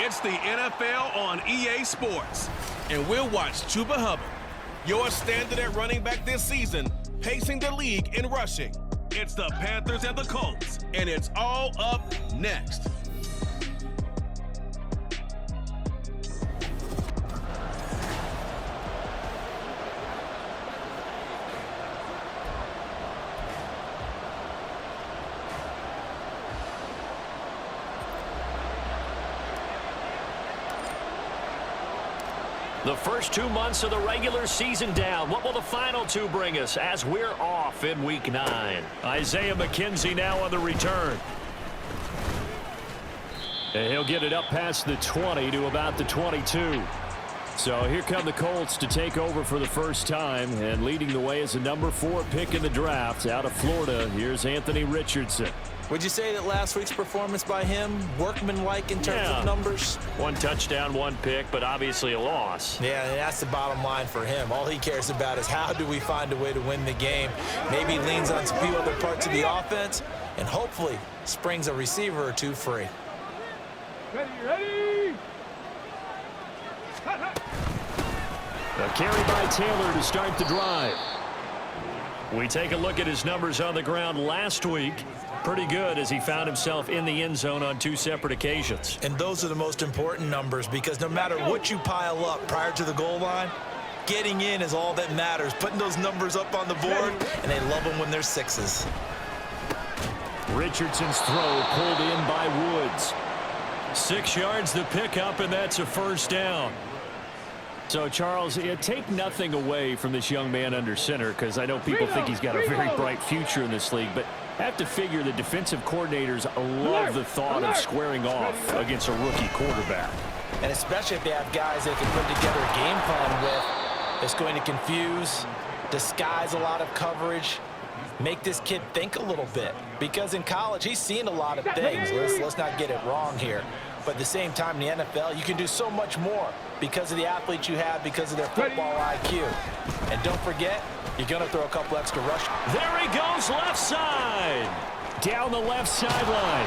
It's the NFL on EA Sports. And we'll watch Chuba Hubbard, your standard at running back this season, pacing the league in rushing. It's the Panthers and the Colts, and it's all up next. The first 2 months of the regular season down. What will the final 2 bring us as we're off in Week 9? Isaiah McKenzie now on the return. And he'll get it up past the 20 to about the 22. So here come the Colts to take over for the first time. And leading the way is the number 4 pick in the draft out of Florida. Here's Anthony Richardson. Would you say that last week's performance by him, workmanlike in terms of numbers? 1 touchdown, 1 pick, but obviously a loss. Yeah, and that's the bottom line for him. All he cares about is how do we find a way to win the game. Maybe he leans on a few other parts of the offense and hopefully springs a receiver or 2 free. Ready. A carry by Taylor to start the drive. We take a look at his numbers on the ground last week. Pretty good as he found himself in the end zone on 2 separate occasions. And those are the most important numbers because no matter what you pile up prior to the goal line, getting in is all that matters. Putting those numbers up on the board, and they love them when they're 6s. Richardson's throw pulled in by Woods. 6 yards the pickup, and that's a first down. So, Charles, take nothing away from this young man under center because I know people think he's got a very bright future in this league, but I have to figure the defensive coordinators love the thought of squaring off against a rookie quarterback. And especially if they have guys they can put together a game plan with that's going to confuse, disguise a lot of coverage, make this kid think a little bit. Because in college, he's seen a lot of things. Let's not get it wrong here. But at the same time, in the NFL, you can do so much more because of the athletes you have, because of their football IQ. And don't forget, you're going to throw a couple extra rushes. There he goes, left side. Down the left sideline.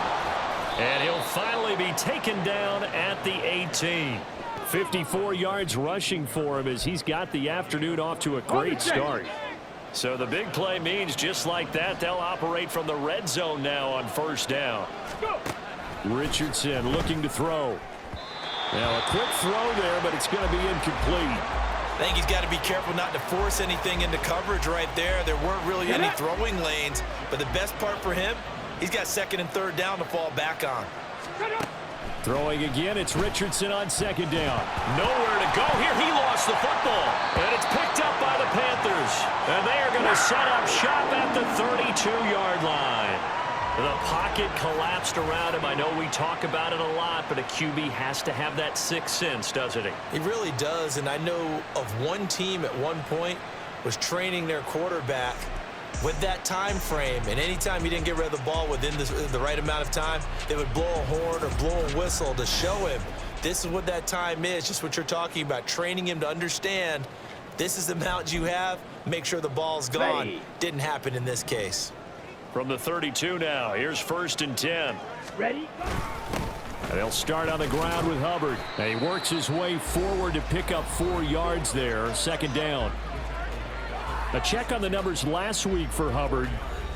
And he'll finally be taken down at the 18. 54 yards rushing for him as he's got the afternoon off to a great start. So the big play means just like that, they'll operate from the red zone now on first down. Richardson looking to throw. Now a quick throw there, but it's going to be incomplete. I think he's got to be careful not to force anything into coverage right there. There weren't really any throwing lanes, but the best part for him, he's got 2nd and 3rd down to fall back on. Throwing again, it's Richardson on 2nd down. Nowhere to go here. He lost the football, and it's picked up by the Panthers. And they are going to set up shop at the 32-yard line. The pocket collapsed around him. I know we talk about it a lot, but a QB has to have that 6th sense, doesn't he? He really does, and I know of one team at one point was training their quarterback with that time frame, and anytime he didn't get rid of the ball within the right amount of time, they would blow a horn or blow a whistle to show him this is what that time is, just what you're talking about, training him to understand this is the amount you have, make sure the ball's gone. Didn't happen in this case. From the 32 now, here's 1st and 10. Ready. And they'll start on the ground with Hubbard. And he works his way forward to pick up 4 yards there, 2nd down. A check on the numbers last week for Hubbard.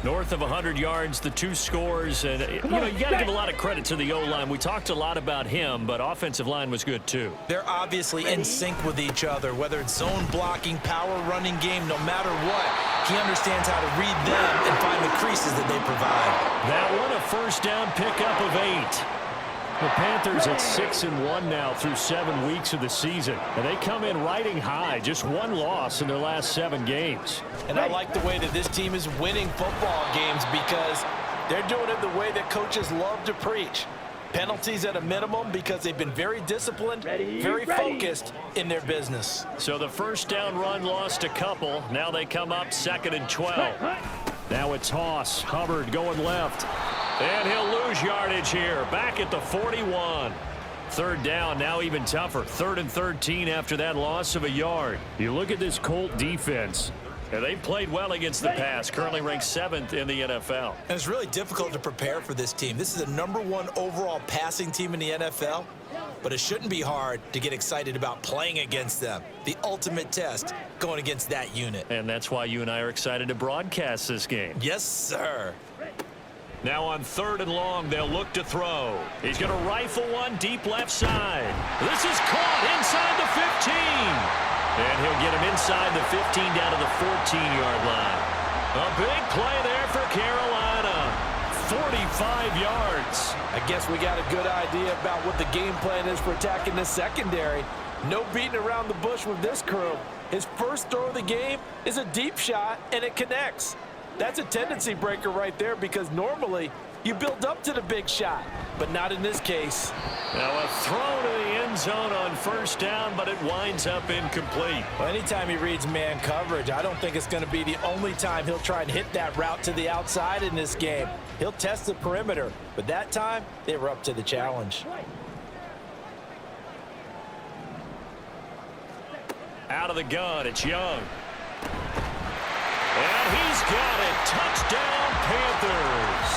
North of 100 yards, the 2 scores. And, you got to give a lot of credit to the O-line. We talked a lot about him, but offensive line was good too. They're obviously in sync with each other, whether it's zone blocking, power running game, no matter what. He understands how to read them and find the creases that they provide. That one a first down pickup of 8. The Panthers at 6-1 now through 7 weeks of the season. And they come in riding high, just 1 loss in their last 7 games. And I like the way that this team is winning football games because they're doing it the way that coaches love to preach. Penalties at a minimum because they've been very disciplined, very focused in their business. So the first down run lost a couple. Now they come up 2nd and 12. Now a toss. Hubbard going left. And he'll lose yardage here. Back at the 41. 3rd down, now even tougher. 3rd and 13 after that loss of a yard. You look at this Colt defense. And they've played well against the pass, currently ranked 7th in the NFL. And it's really difficult to prepare for this team. This is the #1 overall passing team in the NFL. but it shouldn't be hard to get excited about playing against them. The ultimate test going against that unit. And that's why you and I are excited to broadcast this game. Yes, sir. Now on 3rd and long, they'll look to throw. He's going to rifle one deep left side. This is caught inside the 15. And he'll get him inside the 15 down to the 14-yard line. A big play there for Carolina. 45 yards. I guess we got a good idea about what the game plan is for attacking this secondary. No beating around the bush with this crew. His first throw of the game is a deep shot, and it connects. That's a tendency breaker right there because normally you build up to the big shot, but not in this case. Now a throw to the end zone on 1st down, but it winds up incomplete. Well, anytime he reads man coverage, I don't think it's going to be the only time he'll try and hit that route to the outside in this game. He'll test the perimeter, but that time they were up to the challenge. Out of the gun, it's Young. And he's got it. Touchdown, Panthers.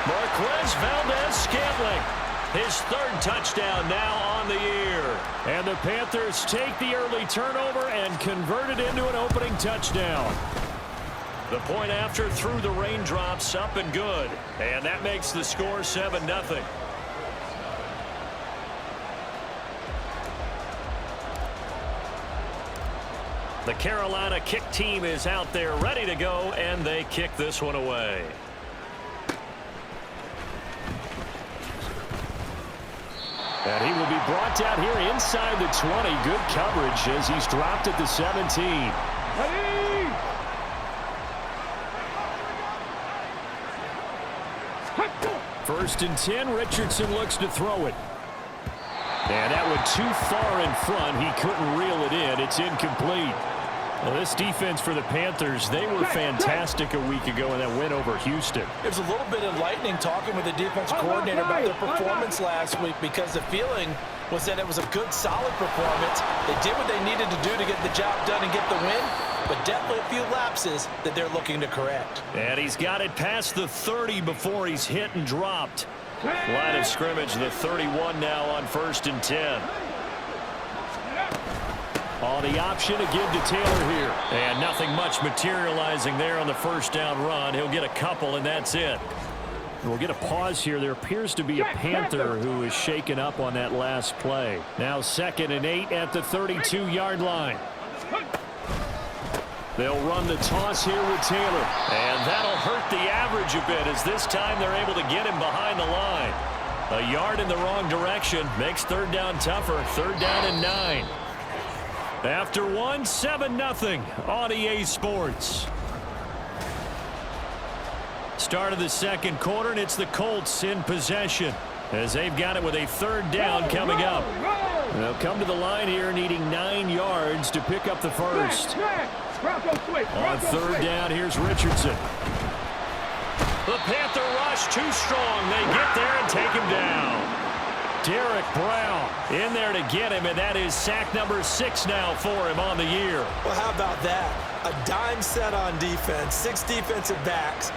Marquez Valdez-Scantling. His 3rd touchdown now on the year. And the Panthers take the early turnover and convert it into an opening touchdown. The point after through the raindrops, up and good. And that makes the score 7-0. The Carolina kick team is out there ready to go, and they kick this one away. And he will be brought down here inside the 20. Good coverage as he's dropped at the 17. First and 10, Richardson looks to throw it. And that went too far in front. He couldn't reel it in. It's incomplete. Well, this defense for the Panthers, they were fantastic a week ago in that win over Houston. It was a little bit enlightening talking with the defense coordinator about their performance last week because the feeling was that it was a good, solid performance. They did what they needed to do to get the job done and get the win, but definitely a few lapses that they're looking to correct. And he's got it past the 30 before he's hit and dropped. Line of scrimmage, the 31 now on 1st and 10. On the option to give to Taylor here. And nothing much materializing there on the 1st down run. He'll get a couple, and that's it. We'll get a pause here. There appears to be a Panther who is shaken up on that last play. Now 2nd and 8 at the 32-yard line. They'll run the toss here with Taylor. And that'll hurt the average a bit as this time they're able to get him behind the line. A yard in the wrong direction makes 3rd down tougher. 3rd down and 9. After 1, 7-0 on EA Sports. Start of the 2nd quarter, and it's the Colts in possession as they've got it with a 3rd down coming up. They'll come to the line here needing 9 yards to pick up the 1st. On 3rd down, here's Richardson. The Panther rush too strong. They get there and take him down. Derek Brown in there to get him, and that is sack number 6 now for him on the year. Well, how about that? A dime set on defense, 6 defensive backs.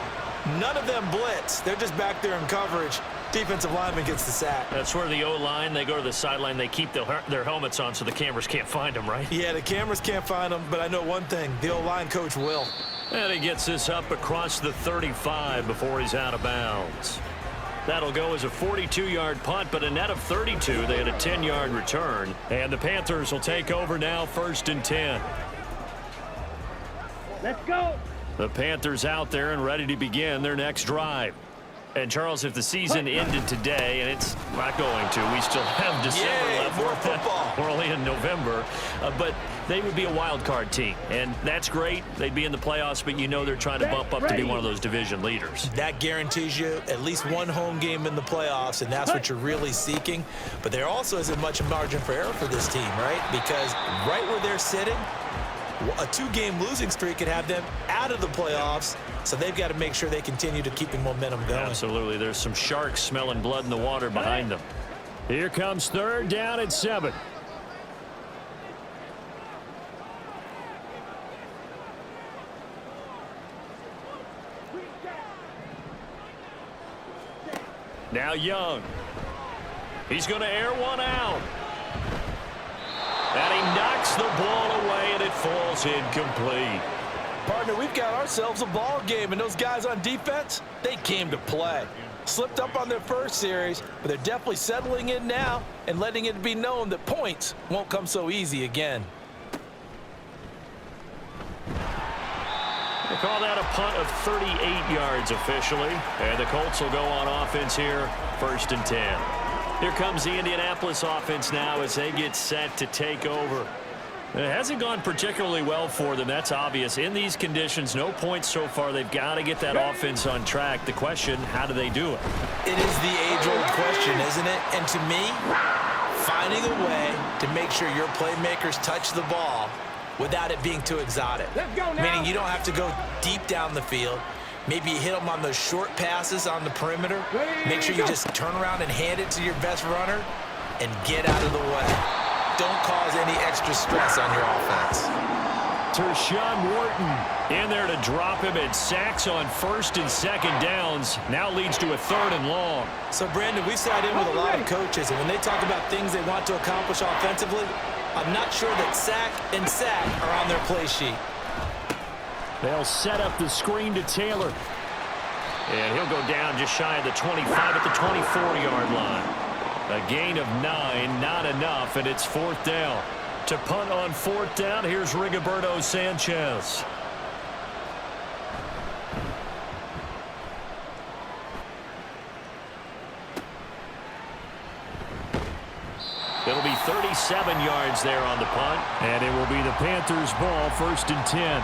None of them blitz. They're just back there in coverage. Defensive lineman gets the sack. That's where the O-line, they go to the sideline, they keep their helmets on so the cameras can't find them, right? Yeah, the cameras can't find them, but I know one thing. The O-line coach will. And he gets this up across the 35 before he's out of bounds. That'll go as a 42-yard punt, but a net of 32. They had a 10-yard return. And the Panthers will take over now, 1st and 10. Let's go. The Panthers out there and ready to begin their next drive. And, Charles, if the season ended today, and it's not going to, we still have December left. More football. We're only in November. But they would be a wild card team, and that's great. They'd be in the playoffs, but you know they're trying to bump up to be one of those division leaders. That guarantees you at least one home game in the playoffs, and that's what you're really seeking. But there also isn't much margin for error for this team, right? Because right where they're sitting, a 2-game losing streak could have them out of the playoffs, so they've got to make sure they continue to keep momentum going. Absolutely. There's some sharks smelling blood in the water behind them. Here comes 3rd down at 7. Now Young. He's going to air one out. And he knocks the ball away, and it falls incomplete. Partner, we've got ourselves a ball game, and those guys on defense, they came to play. Slipped up on their first series, but they're definitely settling in now and letting it be known that points won't come so easy again. They call that a punt of 38 yards officially, and the Colts will go on offense here, 1st and 10. Here comes the Indianapolis offense now as they get set to take over. It hasn't gone particularly well for them. That's obvious. In these conditions, no points so far. They've got to get that offense on track. The question, how do they do it? It is the age-old question, isn't it? And to me, finding a way to make sure your playmakers touch the ball without it being too exotic. Meaning you don't have to go deep down the field. Maybe you hit them on those short passes on the perimeter. Make sure you just turn around and hand it to your best runner and get out of the way. Don't cause any extra stress on your offense. Tershawn Wharton in there to drop him, and sacks on 1st and 2nd downs. Now leads to a 3rd and long. So, Brandon, we sat in with a lot of coaches, and when they talk about things they want to accomplish offensively, I'm not sure that sack and sack are on their play sheet. They'll set up the screen to Taylor. And he'll go down just shy of the 25 at the 24-yard line. A gain of 9, not enough, and it's 4th down. To punt on 4th down, here's Rigoberto Sanchez. It'll be 37 yards there on the punt, and it will be the Panthers' ball, 1st and 10.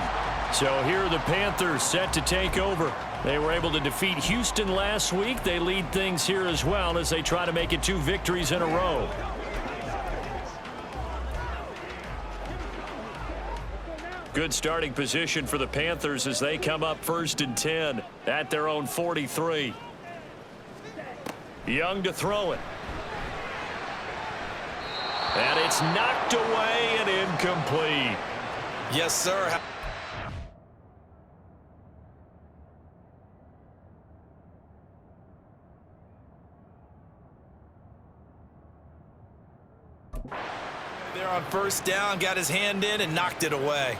So here are the Panthers set to take over. They were able to defeat Houston last week. They lead things here as well as they try to make it 2 victories in a row. Good starting position for the Panthers as they come up 1st and 10 at their own 43. Young to throw it. And it's knocked away and incomplete. Yes, sir. There on 1st down, got his hand in and knocked it away.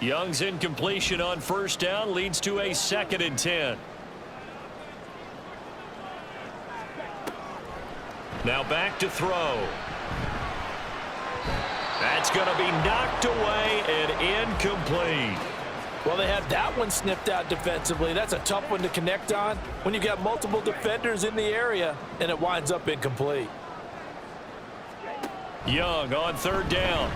Young's incompletion on 1st down leads to a 2nd and 10. Now back to throw. That's going to be knocked away and incomplete. Well, they had that one snipped out defensively. That's a tough one to connect on when you've got multiple defenders in the area, and it winds up incomplete. Young on 3rd down.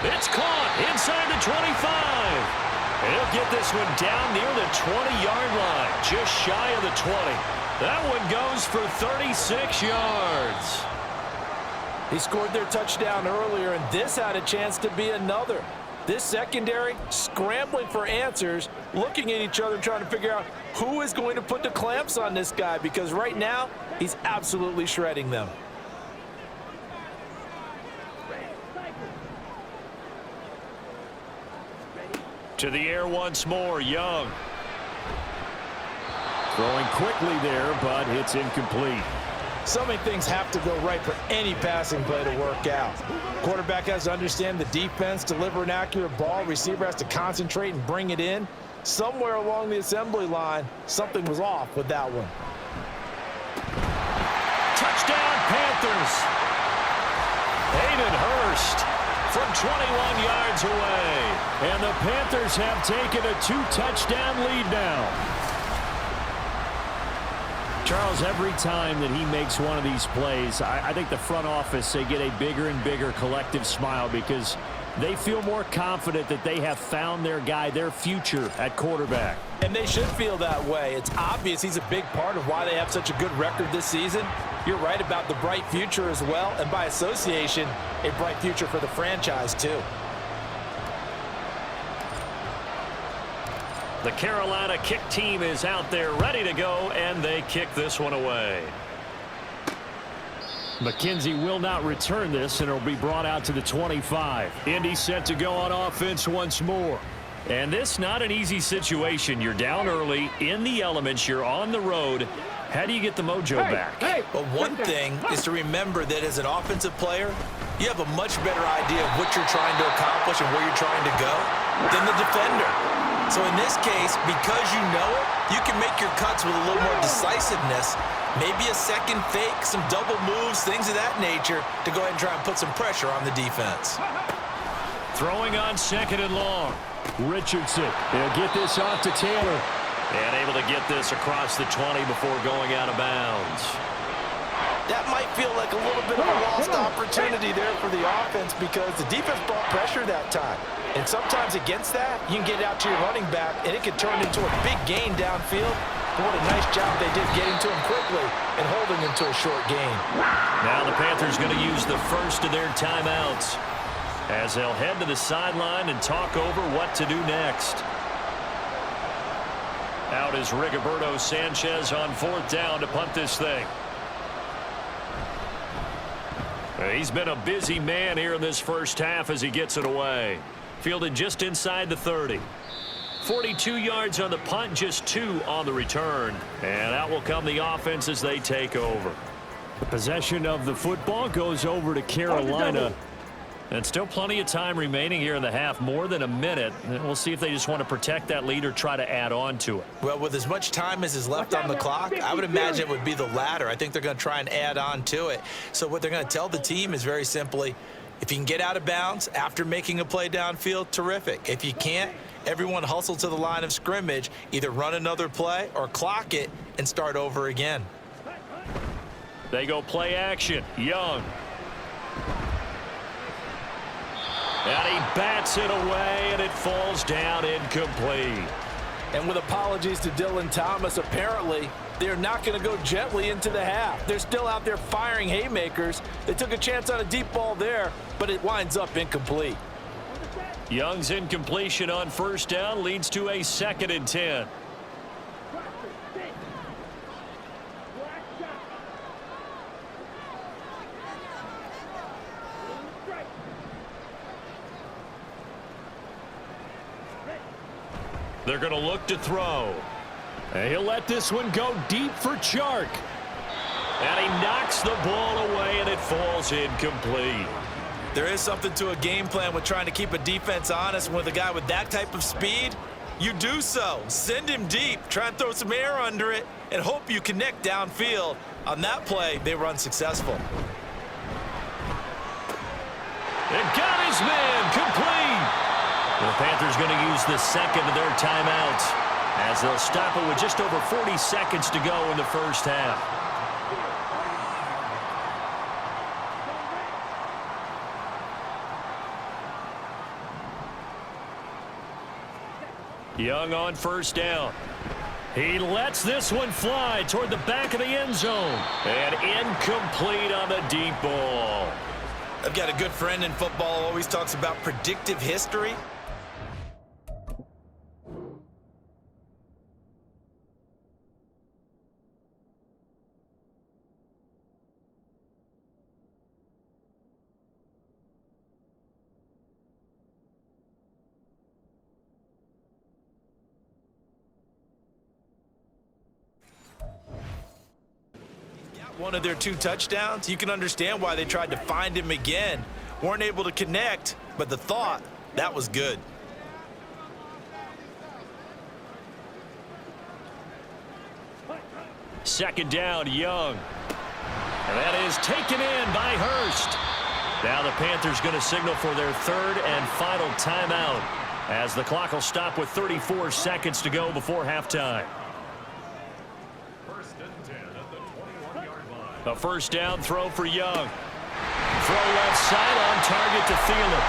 It's caught inside the 25. He'll get this one down near the 20-yard line, just shy of the 20. That one goes for 36 yards. He scored their touchdown earlier, and this had a chance to be another. This secondary scrambling for answers, looking at each other, trying to figure out who is going to put the clamps on this guy, because right now he's absolutely shredding them. To the air once more, Young. Throwing quickly there, but it's incomplete. So many things have to go right for any passing play to work out. Quarterback has to understand the defense, deliver an accurate ball. Receiver has to concentrate and bring it in. Somewhere along the assembly line, something was off with that one. Touchdown, Panthers. Hayden Hurst from 21 yards away. And the Panthers have taken a 2-touchdown lead now. Charles, every time that he makes one of these plays, I think the front office, they get a bigger and bigger collective smile because they feel more confident that they have found their guy, their future at quarterback. And they should feel that way. It's obvious he's a big part of why they have such a good record this season. You're right about the bright future as well, and by association, a bright future for the franchise too. The Carolina kick team is out there ready to go, and they kick this one away. McKenzie will not return this, and it'll be brought out to the 25. Indy set to go on offense once more. And this not an easy situation. You're down early, in the elements, you're on the road. How do you get the mojo back? Well, one thing is to remember that as an offensive player, you have a much better idea of what you're trying to accomplish and where you're trying to go than the defender. So in this case, because you know it, you can make your cuts with a little more decisiveness, maybe a second fake, some double moves, things of that nature, to go ahead and try and put some pressure on the defense. Throwing on 2nd and long. Richardson, he'll get this off to Taylor. And able to get this across the 20 before going out of bounds. That might feel like a little bit of a lost opportunity there for the offense because the defense brought pressure that time. And sometimes against that, you can get out to your running back, and it can turn into a big gain downfield. But what a nice job they did getting to him quickly and holding him to a short gain. Now the Panthers going to use the first of their timeouts as they'll head to the sideline and talk over what to do next. Out is Rigoberto Sanchez on 4th down to punt this thing. He's been a busy man here in this first half as he gets it away. Fielded just inside the 30. 42 yards on the punt, just 2 on the return. And out will come the offense as they take over. The possession of the football goes over to Carolina. And still plenty of time remaining here in the half, more than a minute. And we'll see if they just want to protect that lead or try to add on to it. Well, with as much time as is left on the clock, I would imagine it would be the latter. I think they're going to try and add on to it. So what they're going to tell the team is very simply, if you can get out of bounds after making a play downfield, terrific. If you can't, everyone hustle to the line of scrimmage, either run another play or clock it and start over again. They go play action. Young. And he bats it away, and it falls down incomplete. And with apologies to Dylan Thomas, apparently they're not going to go gently into the half. They're still out there firing haymakers. They took a chance on a deep ball there, but it winds up incomplete. Young's incompletion on 1st down leads to a 2nd and 10. They're going to look to throw. And he'll let this one go deep for Chark. And he knocks the ball away, and it falls incomplete. There is something to a game plan with trying to keep a defense honest. With a guy with that type of speed, you do so. Send him deep, try and throw some air under it, and hope you connect downfield. On that play, they were unsuccessful. And got his man complete. The Panthers going to use the 2nd of their timeouts as they'll stop it with just over 40 seconds to go in the first half. Young on 1st down. He lets this one fly toward the back of the end zone. And incomplete on the deep ball. I've got a good friend in football, always talks about predictive history. One of their 2 touchdowns, you can understand why they tried to find him again. Weren't able to connect, but the thought, that was good. Second down, Young. And that is taken in by Hurst. Now the Panthers going to signal for their 3rd and final timeout as the clock will stop with 34 seconds to go before halftime. A 1st down throw for Young. Throw left side on target to Thielen.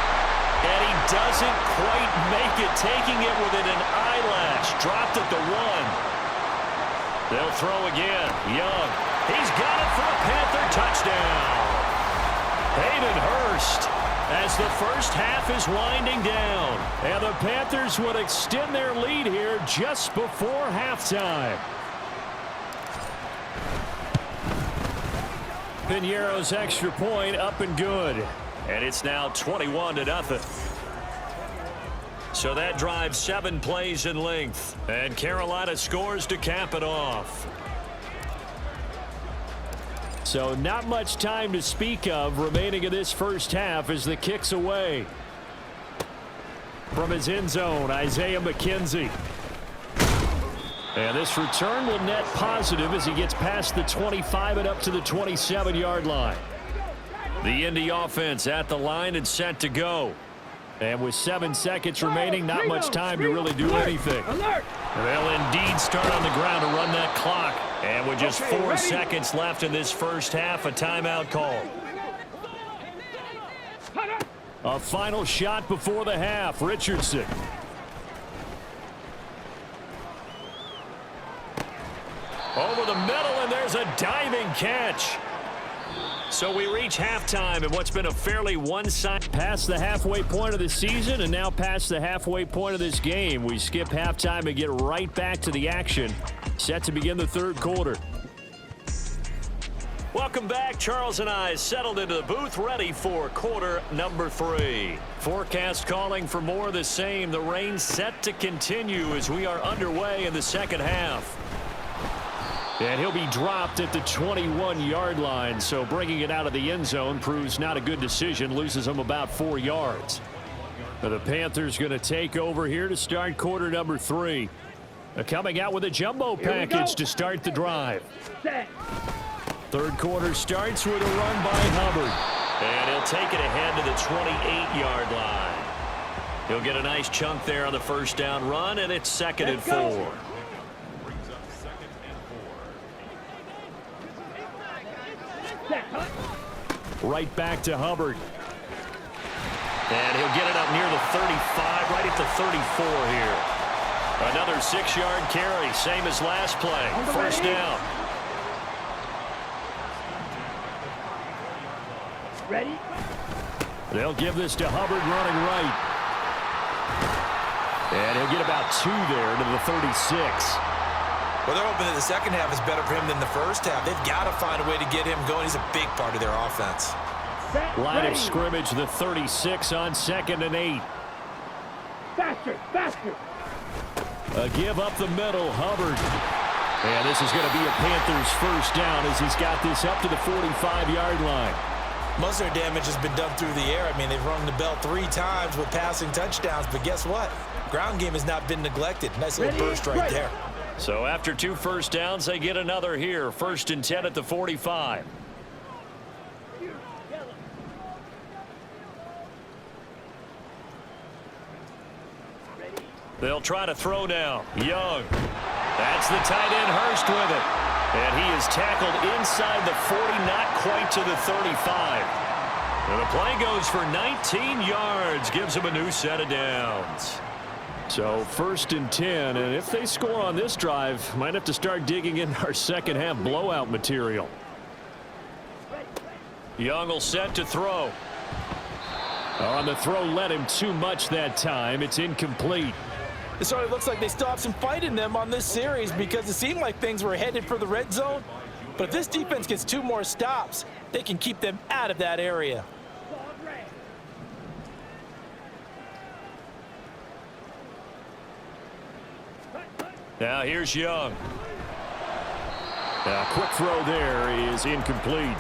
And he doesn't quite make it, taking it within an eyelash. Dropped at the 1. They'll throw again. Young. He's got it for a Panther touchdown. Hayden Hurst as the first half is winding down. And the Panthers would extend their lead here just before halftime. Piñeiro's extra point up and good. And it's now 21-0. So that drives 7 plays in length. And Carolina scores to cap it off. So not much time to speak of remaining in this first half as the kick's away. From his end zone, Isaiah McKenzie. And this return will net positive as he gets past the 25 and up to the 27-yard line. The Indy offense at the line and set to go. And with 7 seconds remaining, not much time to really do anything. They'll indeed start on the ground to run that clock. And with just 4 seconds left in this first half, a timeout call. A final shot before the half. Richardson. Over the middle, and there's a diving catch. So we reach halftime in what's been a fairly one-sided. Past the halfway point of the season and now past the halfway point of this game. We skip halftime and get right back to the action. Set to begin the third quarter. Welcome back. Charles and I settled into the booth ready for quarter number 3. Forecast calling for more of the same. The rain set to continue as we are underway in the second half. And he'll be dropped at the 21-yard line, so bringing it out of the end zone proves not a good decision, loses him about 4 yards. Now the Panthers going to take over here to start quarter number 3. Coming out with a jumbo package to start the drive. Third quarter starts with a run by Hubbard. And he'll take it ahead to the 28-yard line. He'll get a nice chunk there on the first down run, and it's 2nd and 4. Right back to Hubbard. And he'll get it up near the 35, right at the 34 here. Another 6-yard carry, same as last play. First down. Ready? They'll give this to Hubbard running right. And he'll get about 2 there to the 36. Well, they're hoping that the second half is better for him than the first half. They've got to find a way to get him going. He's a big part of their offense. Line of scrimmage, the 36 on 2nd and 8. Faster, faster. A give up the middle, Hubbard. And this is going to be a Panthers first down as he's got this up to the 45-yard line. Most of their damage has been done through the air. I mean, they've rung the bell 3 times with passing touchdowns, but guess what? Ground game has not been neglected. Nice little burst right there. So after 2 first downs, they get another here. 1st and 10 at the 45. They'll try to throw now. Young. That's the tight end, Hurst, with it. And he is tackled inside the 40, not quite to the 35. And the play goes for 19 yards. Gives him a new set of downs. So 1st and 10, and if they score on this drive, might have to start digging in our second half blowout material. Young will set to throw. On the throw, led him too much that time. It's incomplete. It certainly looks like they still have some fight in them on this series because it seemed like things were headed for the red zone. But if this defense gets 2 more stops, they can keep them out of that area. Now here's Young. A quick throw there is incomplete.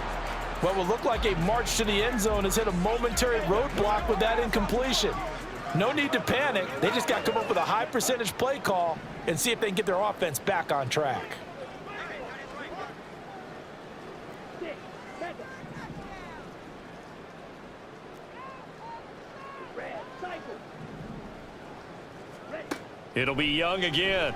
What will look like a march to the end zone has hit a momentary roadblock with that incompletion. No need to panic. They just got to come up with a high percentage play call and see if they can get their offense back on track. It'll be Young again.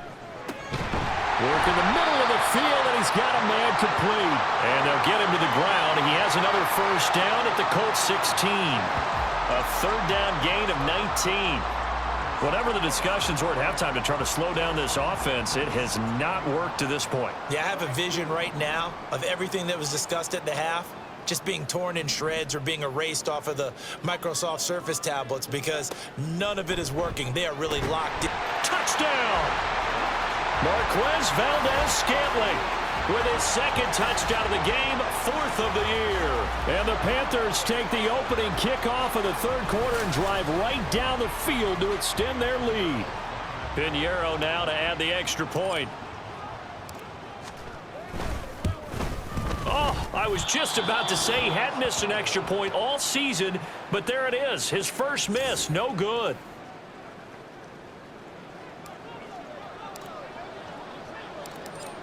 Work in the middle of the field, and he's got a man complete. And they'll get him to the ground. He has another first down at the Colts 16. A 3rd down gain of 19. Whatever the discussions were at halftime to try to slow down this offense, it has not worked to this point. Yeah, I have a vision right now of everything that was discussed at the half just being torn in shreds or being erased off of the Microsoft Surface tablets because none of it is working. They are really locked in. Touchdown! Marquez Valdez-Scantling. with his second touchdown of the game, 4th of the year. And the Panthers take the opening kickoff of the third quarter and drive right down the field to extend their lead. Pinheiro now to add the extra point. Oh, I was just about to say he hadn't missed an extra point all season, but there it is. His first miss, no good.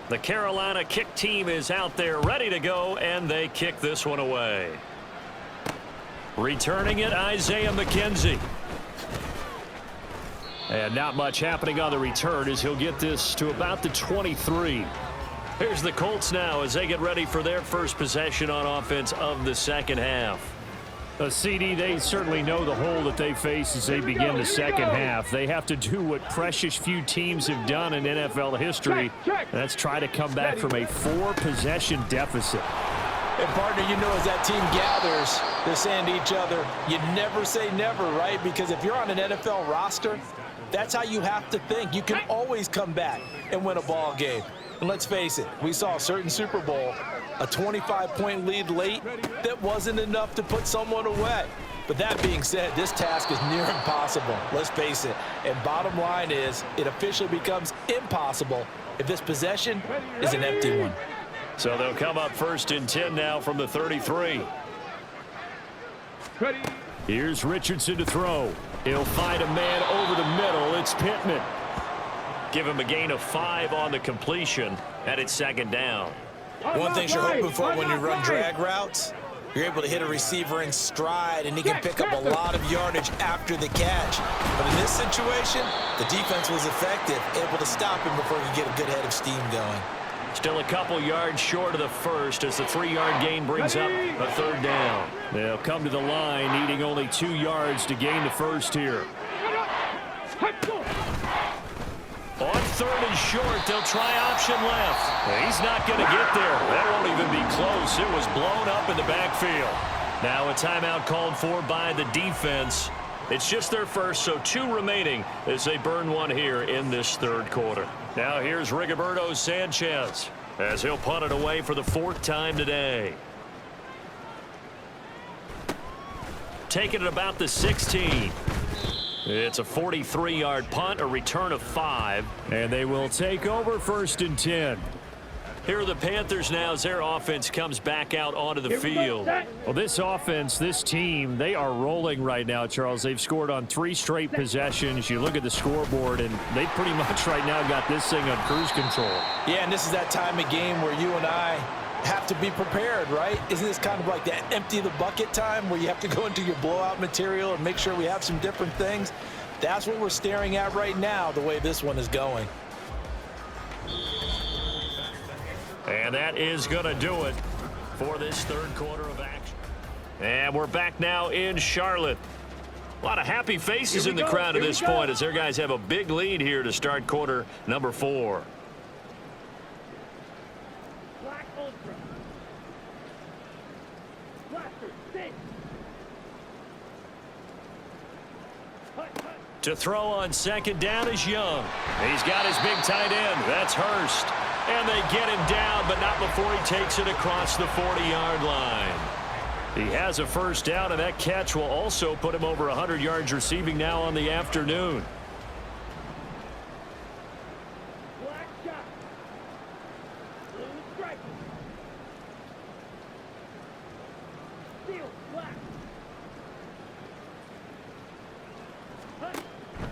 The Carolina kick team is out there ready to go, and they kick this one away. Returning it, Isaiah McKenzie. And not much happening on the return as he'll get this to about the 23. Here's the Colts now as they get ready for their first possession on offense of the second half. CD, they certainly know the hole that they face as they begin the second half. They have to do what precious few teams have done in NFL history. That's try to come back from a 4-possession deficit. And, partner, you know, as that team gathers, they're saying to each other, you never say never, right? Because if you're on an NFL roster, that's how you have to think. You can always come back and win a ball game. And let's face it, we saw a certain Super Bowl, a 25-point lead late that wasn't enough to put someone away. But that being said, this task is near impossible. Let's face it. And bottom line is, it officially becomes impossible if this possession is an empty one. So they'll come up 1st and 10 now from the 33. Here's Richardson to throw. He'll find a man over the middle. It's Pittman. Give him a gain of 5 on the completion, and it's 2nd down. One thing you're hoping for when you run drag routes, you're able to hit a receiver in stride, and he can pick up a lot of yardage after the catch. But in this situation, the defense was effective, able to stop him before he could get a good head of steam going. Still a couple yards short of the first as the 3-yard gain brings up a 3rd down. They'll come to the line, needing only 2 yards to gain the first here. On 3rd and short, they'll try option left. He's not going to get there. That won't even be close. It was blown up in the backfield. Now a timeout called for by the defense. It's just their first, so 2 remaining as they burn one here in this 3rd quarter. Now here's Rigoberto Sanchez as he'll punt it away for the 4th time today. Taking it about the 16. It's a 43-yard punt, a return of 5. And they will take over 1st and 10. Here are the Panthers now as their offense comes back out onto the field. Well, this offense, this team, they are rolling right now, Charles. They've scored on 3 straight possessions. You look at the scoreboard, and they pretty much right now got this thing on cruise control. Yeah, and this is that time of game where you and I have to be prepared, right? Isn't this kind of like that empty the bucket time where you have to go into your blowout material and make sure we have some different things? That's what we're staring at right now, the way this one is going. And that is going to do it for this 3rd quarter of action. And we're back now in Charlotte. A lot of happy faces in the crowd at this point as their guys have a big lead here to start quarter number 4. To throw on 2nd down is Young. He's got his big tight end. That's Hurst. And they get him down, but not before he takes it across the 40-yard line. He has a 1st down, and that catch will also put him over 100 yards receiving now on the afternoon.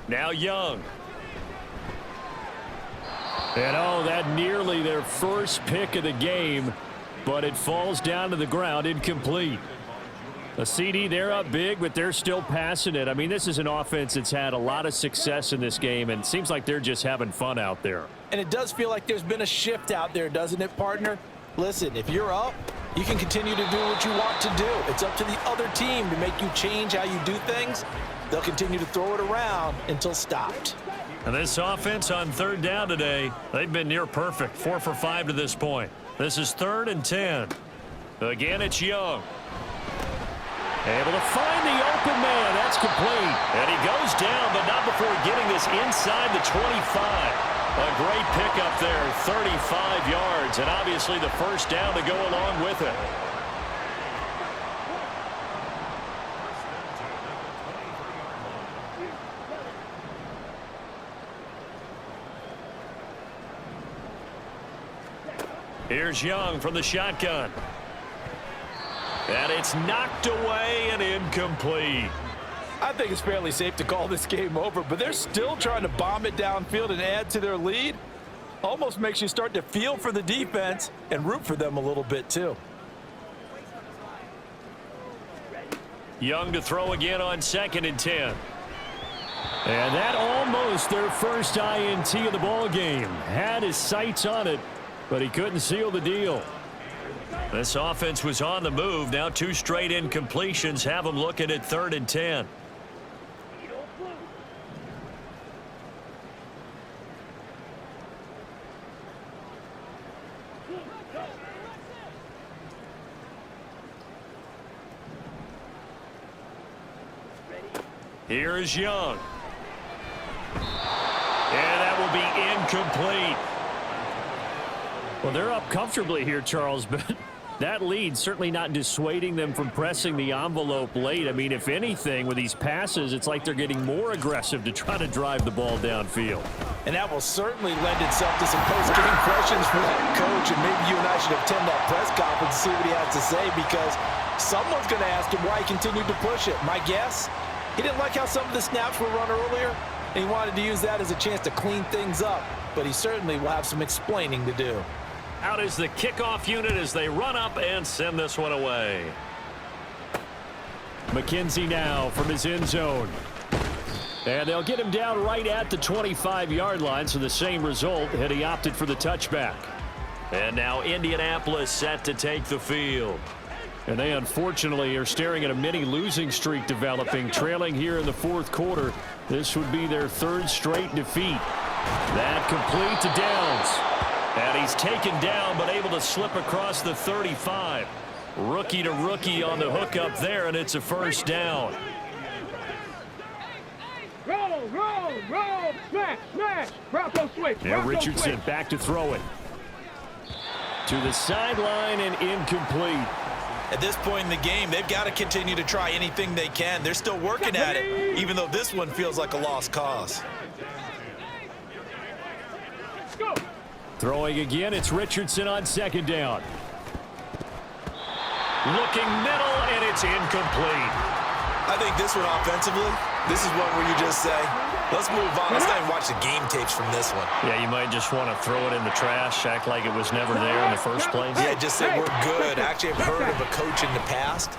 Now Young. And oh, that nearly their first pick of the game, but it falls down to the ground incomplete. A CD, they're up big, but they're still passing it. I mean, this is an offense that's had a lot of success in this game, and it seems like they're just having fun out there. And it does feel like there's been a shift out there, doesn't it, partner? Listen, if you're up, you can continue to do what you want to do. It's up to the other team to make you change how you do things. They'll continue to throw it around until stopped. And this offense on 3rd down today, they've been near perfect. 4 for 5 to this point. This is 3rd and 10. Again, it's Young. Able to find the open man. That's complete. And he goes down, but not before getting this inside the 25. A great pickup there, 35 yards, and obviously the first down to go along with it. Here's Young from the shotgun. And it's knocked away and incomplete. I think it's fairly safe to call this game over, but they're still trying to bomb it downfield and add to their lead. Almost makes you start to feel for the defense and root for them a little bit too. Young to throw again on 2nd and 10. And that almost their first INT of the ball game. Had his sights on it, but he couldn't seal the deal. This offense was on the move. Now 2 straight incompletions have them looking at 3rd and 10. Here's Young. And that will be incomplete. Well, they're up comfortably here, Charles, but that lead certainly not dissuading them from pressing the envelope late. I mean, if anything, with these passes, it's like they're getting more aggressive to try to drive the ball downfield. And that will certainly lend itself to some post-game questions for that coach, and maybe you and I should attend that press conference to see what he has to say, because someone's going to ask him why he continued to push it. My guess, he didn't like how some of the snaps were run earlier, and he wanted to use that as a chance to clean things up, but he certainly will have some explaining to do. Out is the kickoff unit as they run up and send this one away. McKenzie now from his end zone. And they'll get him down right at the 25-yard line, so the same result had he opted for the touchback. And now Indianapolis set to take the field. And they unfortunately are staring at a mini losing streak developing, trailing here in the 4th quarter. This would be their 3rd straight defeat. That complete to Downs. And he's taken down but able to slip across the 35. Rookie to rookie on the hookup there, and it's a first down. Roll, roll, roll, smash, smash. Bronco switch. Now Bronco Richardson switch. back to throw it. To the sideline and incomplete. At this point in the game, they've got to continue to try anything they can. They're still working at it, even though this one feels like a lost cause. Let's go. Throwing again, it's Richardson on 2nd down. Looking middle, and it's incomplete. I think this one offensively, this is one where you just say, let's move on. Let's not even watch the game tapes from this one. Yeah, you might just want to throw it in the trash, act like it was never there in the first place. Yeah, just say we're good. Actually, I've heard of a coach in the past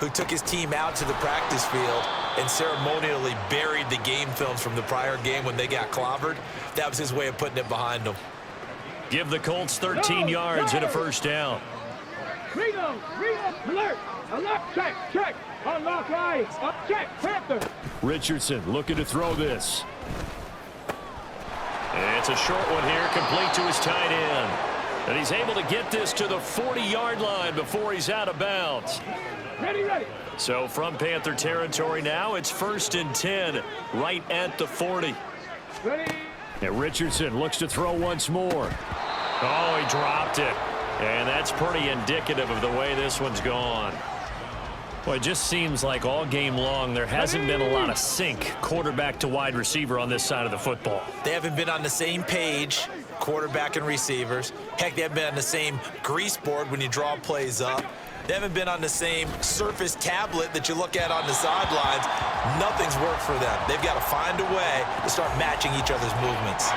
who took his team out to the practice field and ceremonially buried the game films from the prior game when they got clobbered. That was his way of putting it behind them. Give the Colts 13 yards and a first down. Freedom, alert, alert, check, check. Unlock right, up, check, Panther. Richardson looking to throw this. It's a short one here, complete to his tight end. And he's able to get this to the 40-yard line before he's out of bounds. Ready, ready. So from Panther territory now, it's 1st and 10, right at the 40. Ready. And Richardson looks to throw once more. Oh, he dropped it. And that's pretty indicative of the way this one's gone. Well, it just seems like all game long there hasn't been a lot of sync quarterback to wide receiver on this side of the football. They haven't been on the same page, quarterback and receivers. Heck, they haven't been on the same grease board when you draw plays up. They haven't been on the same Surface tablet that you look at on the sidelines. Nothing's worked for them. They've got to find a way to start matching each other's movements.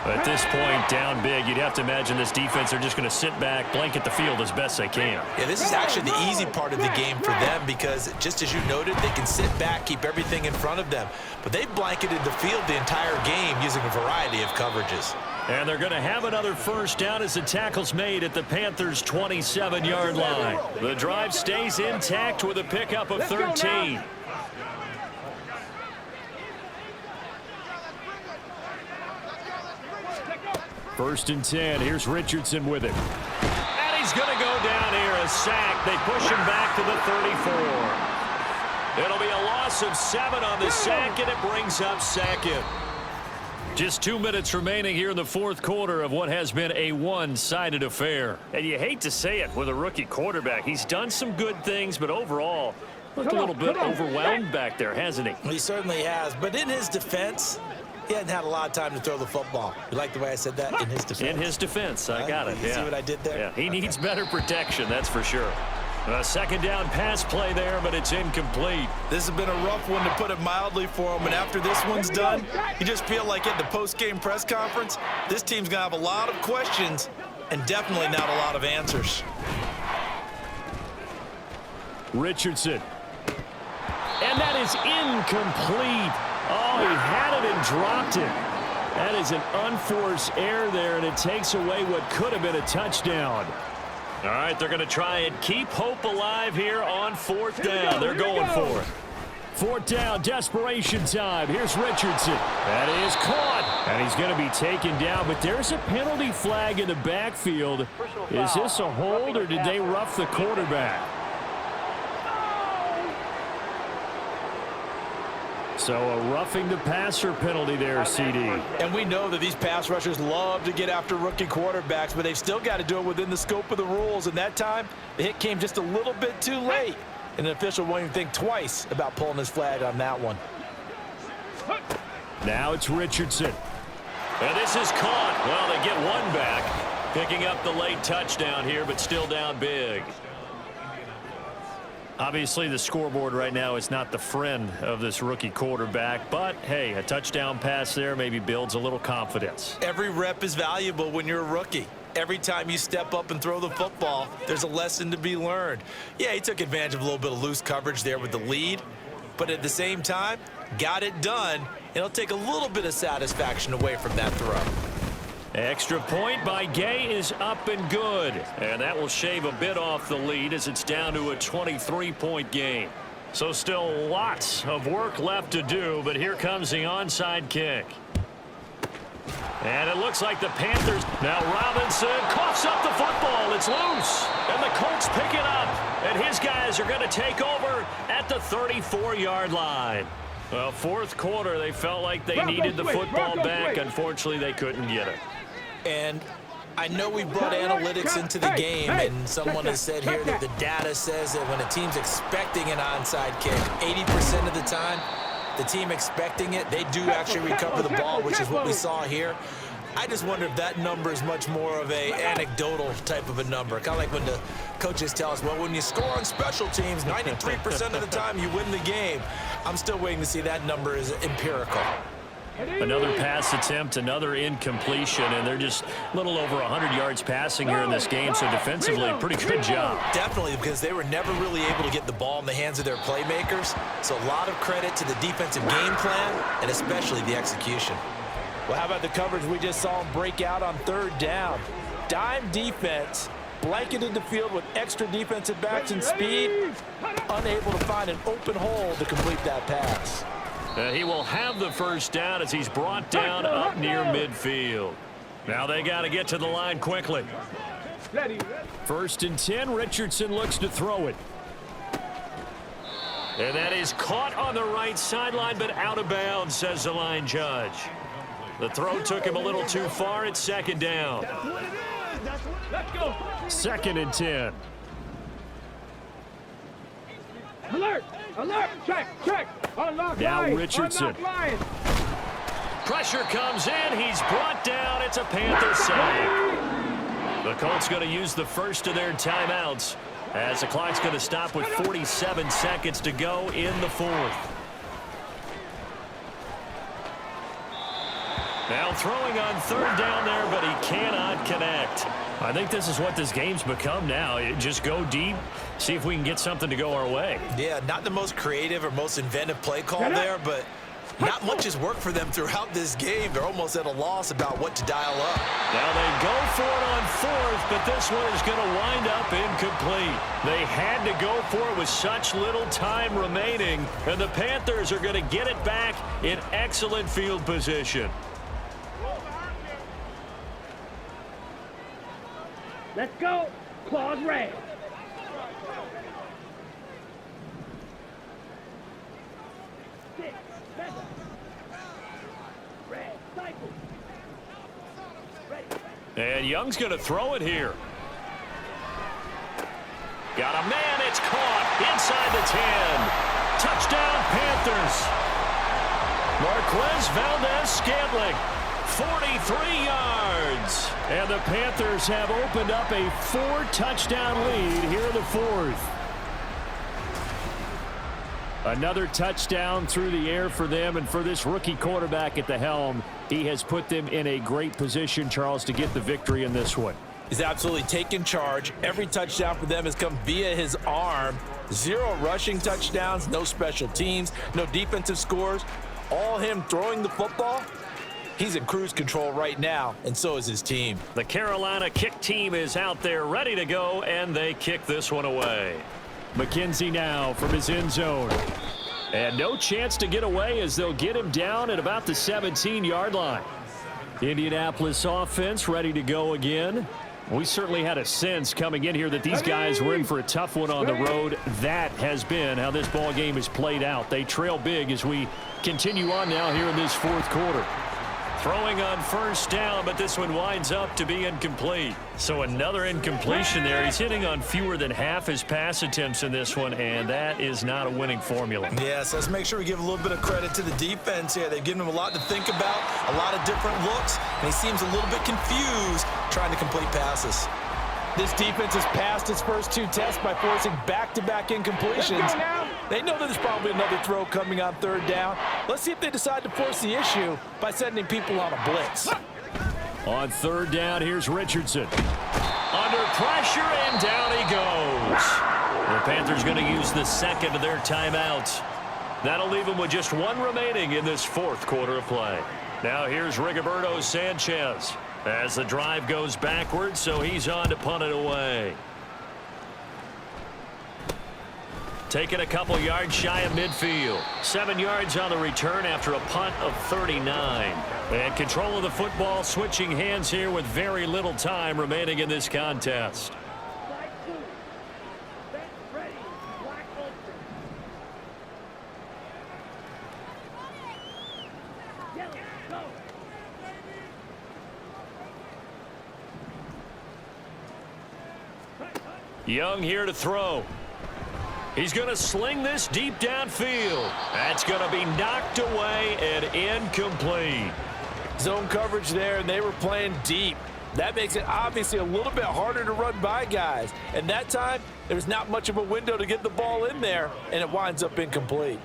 At this point, down big, you'd have to imagine this defense are just going to sit back, blanket the field as best they can. Yeah, this is actually the easy part of the game for them because, just as you noted, they can sit back, keep everything in front of them. But they've blanketed the field the entire game using a variety of coverages. And they're going to have another first down as the tackle's made at the Panthers' 27-yard line. The drive stays intact with a pickup of 13. First and 10. Here's Richardson with it. And he's going to go down here, a sack. They push him back to the 34. It'll be a loss of 7 on the sack, and it brings up 2nd. Just 2 minutes remaining here in the fourth quarter of what has been a one-sided affair. And you hate to say it with a rookie quarterback. He's done some good things, but overall, looked a little bit overwhelmed back there, hasn't he? He certainly has. But in his defense, he hadn't had a lot of time to throw the football. You like the way I said that? In his defense. In his defense. I got it. You see what I did there? Yeah, he needs better protection, that's for sure. A second down pass play there, but it's incomplete. This has been a rough one, to put it mildly, for him. And after this one's done, you just feel like at the post-game press conference, this team's going to have a lot of questions and definitely not a lot of answers. Richardson. And that is incomplete. Oh, he had it and dropped it. That is an unforced error there, and it takes away what could have been a touchdown. All right, they're going to try and keep hope alive here on fourth down. They're going for it. Fourth down, desperation time. Here's Richardson. That is caught. And he's going to be taken down, but there's a penalty flag in the backfield. Is this a hold, or did they rough the quarterback? So a roughing the passer penalty there, CD. And we know that these pass rushers love to get after rookie quarterbacks, but they've still got to do it within the scope of the rules. And that time, the hit came just a little bit too late. And the official won't even think twice about pulling his flag on that one. Now it's Richardson. And this is caught. Well, they get one back. Picking up the late touchdown here, but still down big. Obviously, the scoreboard right now is not the friend of this rookie quarterback, but hey, a touchdown pass there maybe builds a little confidence. Every rep is valuable when you're a rookie. Every time you step up and throw the football, there's a lesson to be learned. Yeah, he took advantage of a little bit of loose coverage there with the lead, but at the same time, got it done. It'll take a little bit of satisfaction away from that throw. Extra point by Gay is up and good. And that will shave a bit off the lead as it's down to a 23-point game. So still lots of work left to do, but here comes the onside kick. And it looks like the Panthers. Now Robinson coughs up the football. It's loose. And the Colts pick it up. And his guys are going to take over at the 34-yard line. Well, fourth quarter, they felt like they needed the football back. Unfortunately, they couldn't get it. And I know we brought analytics into the game, and someone has said here that the data says that when a team's expecting an onside kick, 80% of the time, the team expecting it, they do actually recover the ball, which is what we saw here. I just wonder if that number is much more of a anecdotal type of a number. Kind of like when the coaches tell us, well, when you score on special teams, 93% of the time you win the game. I'm still waiting to see that number is empirical. Another pass attempt, another incompletion, and they're just a little over 100 yards passing here in this game, so defensively, pretty good job. Definitely, because they were never really able to get the ball in the hands of their playmakers, so a lot of credit to the defensive game plan, and especially the execution. Well, how about the coverage we just saw him break out on third down? Dime defense, blanketed the field with extra defensive backs and speed, unable to find an open hole to complete that pass. He will have the first down as he's brought down up near midfield. Now they got to get to the line quickly. First and 10, Richardson looks to throw it. And that is caught on the right sideline, but out of bounds, says the line judge. The throw took him a little too far. It's second down. Let's go. Second and 10. Alert! Alert! Check! Unlock Now line. Richardson. Unlock line. Pressure comes in. He's brought down. It's a Panther save. The Colts going to use the first of their timeouts as the clock's going to stop with 47 seconds to go in the fourth. Now throwing on third down there, but he cannot connect. I think this is what this game's become now. Just go deep, see if we can get something to go our way. Yeah, not the most creative or most inventive play call there, but not much has worked for them throughout this game. They're almost at a loss about what to dial up. Now they go for it on fourth, but this one is going to wind up incomplete. They had to go for it with such little time remaining, and the Panthers are going to get it back in excellent field position. Let's go. Claws red. Six, seven. Red, cycle. And Young's going to throw it here. Got a man. It's caught inside the 10. Touchdown, Panthers. Marquez Valdez-Scantling, 43 yards. And the Panthers have opened up a 4-touchdown lead here in the fourth. Another touchdown through the air for them, and for this rookie quarterback at the helm, he has put them in a great position, Charles, to get the victory in this one. He's absolutely taken charge. Every touchdown for them has come via his arm. 0 rushing touchdowns, no special teams, no defensive scores. All him throwing the football. He's in cruise control right now, and so is his team. The Carolina kick team is out there ready to go, and they kick this one away. McKenzie now from his end zone. And no chance to get away as they'll get him down at about the 17-yard line. Indianapolis offense ready to go again. We certainly had a sense coming in here that these guys were in for a tough one on the road. That has been how this ball game has played out. They trail big as we continue on now here in this fourth quarter. Throwing on first down, but this one winds up to be incomplete. So another incompletion there. He's hitting on fewer than half his pass attempts in this one, and that is not a winning formula. Yes, let's make sure we give a little bit of credit to the defense here. They've given him a lot to think about, a lot of different looks, and he seems a little bit confused trying to complete passes. This defense has passed its first 2 tests by forcing back-to-back incompletions. They know that there's probably another throw coming on 3rd down. Let's see if they decide to force the issue by sending people on a blitz. On 3rd down, here's Richardson. Under pressure, and down he goes. The Panthers going to use the second of their timeouts. That'll leave them with just 1 remaining in this fourth quarter of play. Now here's Rigoberto Sanchez as the drive goes backwards, so he's on to punt it away. Taking a couple yards shy of midfield. 7 yards on the return after a punt of 39. And control of the football switching hands here with very little time remaining in this contest. Young here to throw. He's going to sling this deep downfield. That's going to be knocked away and incomplete. Zone coverage there, and they were playing deep. That makes it obviously a little bit harder to run by guys. And that time, there's not much of a window to get the ball in there, and it winds up incomplete.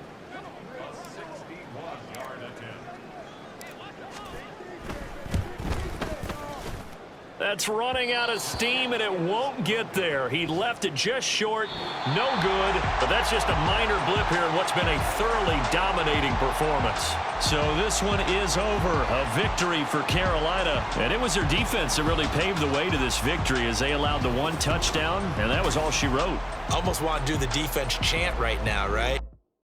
That's running out of steam, and it won't get there. He left it just short. No good, but that's just a minor blip here in what's been a thoroughly dominating performance. So this one is over. A victory for Carolina. And it was their defense that really paved the way to this victory as they allowed the 1 touchdown, and that was all she wrote. Almost want to do the defense chant right now, right?